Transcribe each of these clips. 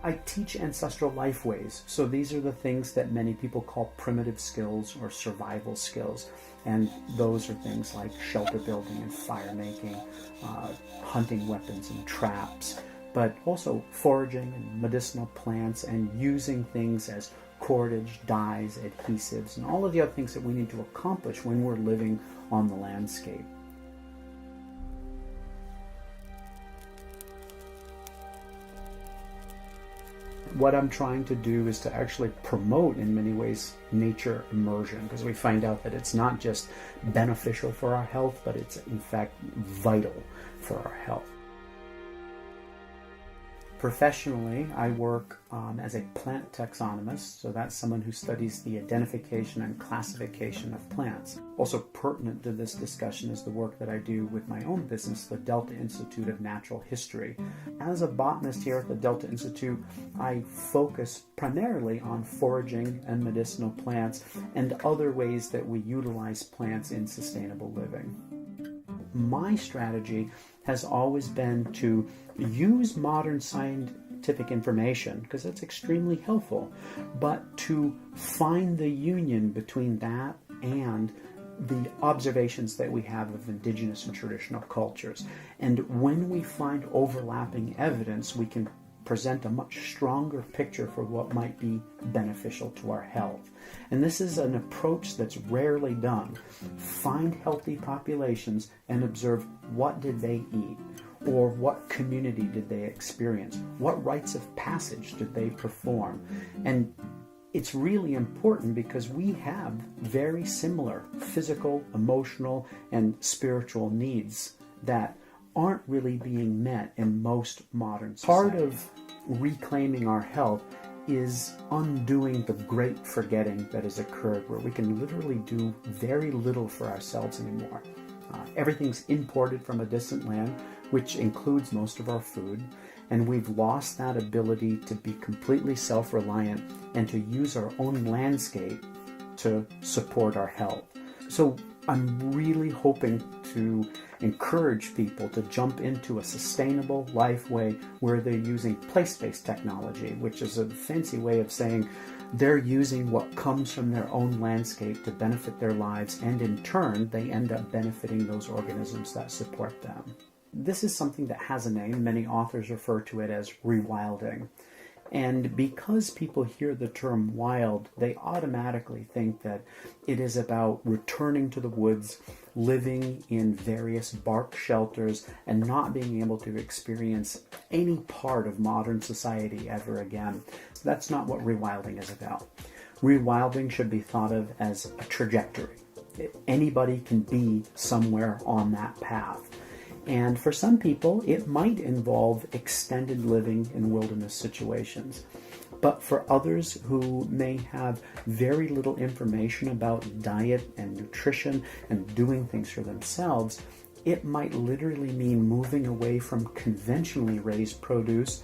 I teach ancestral lifeways. So these are the things that many people call primitive skills or survival skills. And those are things like shelter building and fire making, hunting weapons and traps, but also foraging and medicinal plants and using things as cordage, dyes, adhesives, and all of the other things that we need to accomplish when we're living on the landscape. What I'm trying to do is to actually promote, in many ways, nature immersion, because we find out that it's not just beneficial for our health, but it's in fact vital for our health. Professionally, I work as a plant taxonomist, so that's someone who studies the identification and classification of plants. Also pertinent to this discussion is the work that I do with my own business, the Delta Institute of Natural History. As a botanist here at the Delta Institute, I focus primarily on foraging and medicinal plants and other ways that we utilize plants in sustainable living. My strategy has always been to use modern scientific information, because that's extremely helpful, but to find the union between that and the observations that we have of indigenous and traditional cultures. And when we find overlapping evidence, we can present a much stronger picture for what might be beneficial to our health. And this is an approach that's rarely done. Find healthy populations and observe what did they eat, or what community did they experience, what rites of passage did they perform. And it's really important because we have very similar physical, emotional, and spiritual needs that aren't really being met in most modern societies. Part of reclaiming our health is undoing the great forgetting that has occurred, where we can literally do very little for ourselves anymore. Everything's imported from a distant land, which includes most of our food, and we've lost that ability to be completely self-reliant and to use our own landscape to support our health. So I'm really hoping to encourage people to jump into a sustainable life way where they're using place-based technology, which is a fancy way of saying they're using what comes from their own landscape to benefit their lives, and in turn they end up benefiting those organisms that support them. This is something that has a name. Many authors refer to it as rewilding. And because people hear the term wild, they automatically think that it is about returning to the woods, living in various bark shelters, and not being able to experience any part of modern society ever again. That's not what rewilding is about. Rewilding should be thought of as a trajectory. Anybody can be somewhere on that path. And for some people, it might involve extended living in wilderness situations. But for others who may have very little information about diet and nutrition and doing things for themselves, it might literally mean moving away from conventionally raised produce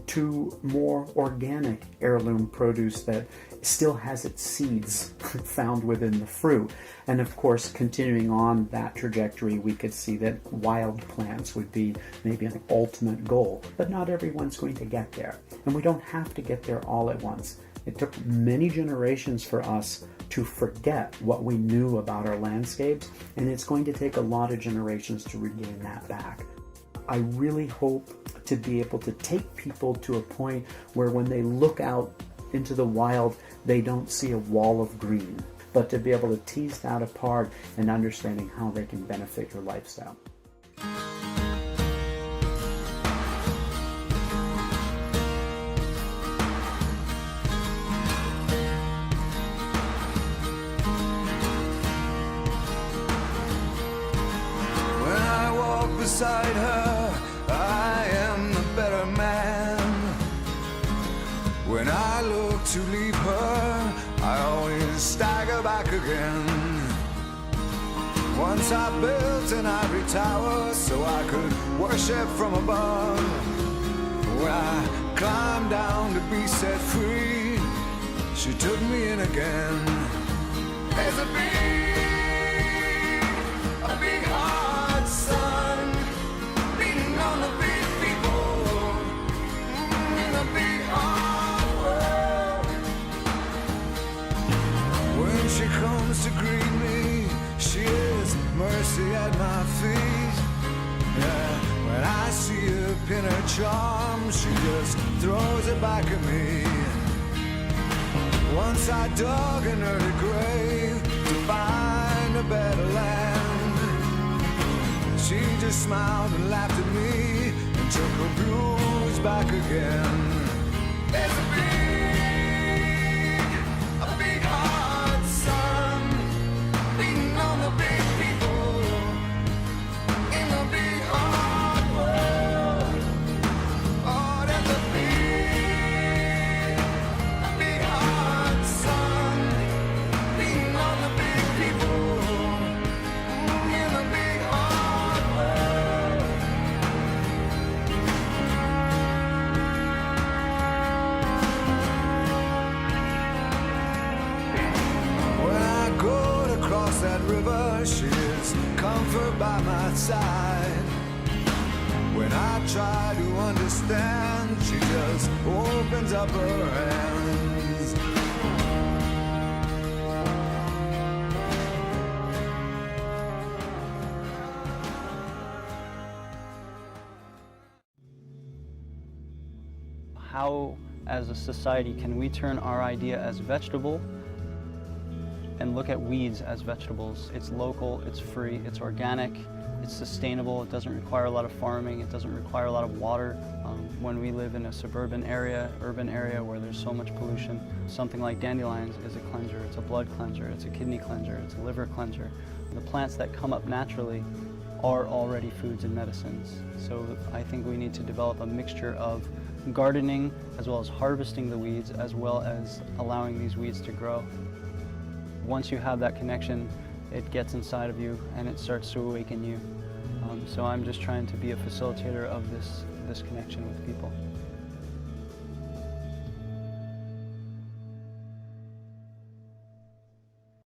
to more organic heirloom produce that still has its seeds found within the fruit. And of course, continuing on that trajectory, we could see that wild plants would be maybe an ultimate goal, but not everyone's going to get there. And we don't have to get there all at once. It took many generations for us to forget what we knew about our landscapes, and it's going to take a lot of generations to regain that back. I really hope to be able to take people to a point where when they look out into the wild, they don't see a wall of green, but to be able to tease that apart and understanding how they can benefit your lifestyle. When I walk beside her, I am the better man. When I look to leave her, I always stagger back again. Once I built an ivory tower so I could worship from above. When I climbed down to be set free, she took me in again. There's a big hard sun beating on the big people in a big heart. pin her charm, she just throws it back at me. Once I dug an early grave to find a better land. She just smiled and laughed at me and took her blues back again. There's a big hard sun beating on the big people in the big hard world. Oh, there's a big hard sun beating on the big people in the big hard world. When I go to cross that river, she is comfort by my side. When I try to understand, she just opens up her hands. How, as a society, can we turn our idea as vegetable and look at weeds as vegetables? It's local, it's free, it's organic, it's sustainable, it doesn't require a lot of farming, it doesn't require a lot of water. When we live in a suburban area, urban area where there's so much pollution, something like dandelions is a cleanser, it's a blood cleanser, it's a kidney cleanser, it's a liver cleanser. The plants that come up naturally are already foods and medicines. So I think we need to develop a mixture of gardening as well as harvesting the weeds as well as allowing these weeds to grow. Once you have that connection, it gets inside of you and it starts to awaken you. So I'm just trying to be a facilitator of this connection with people.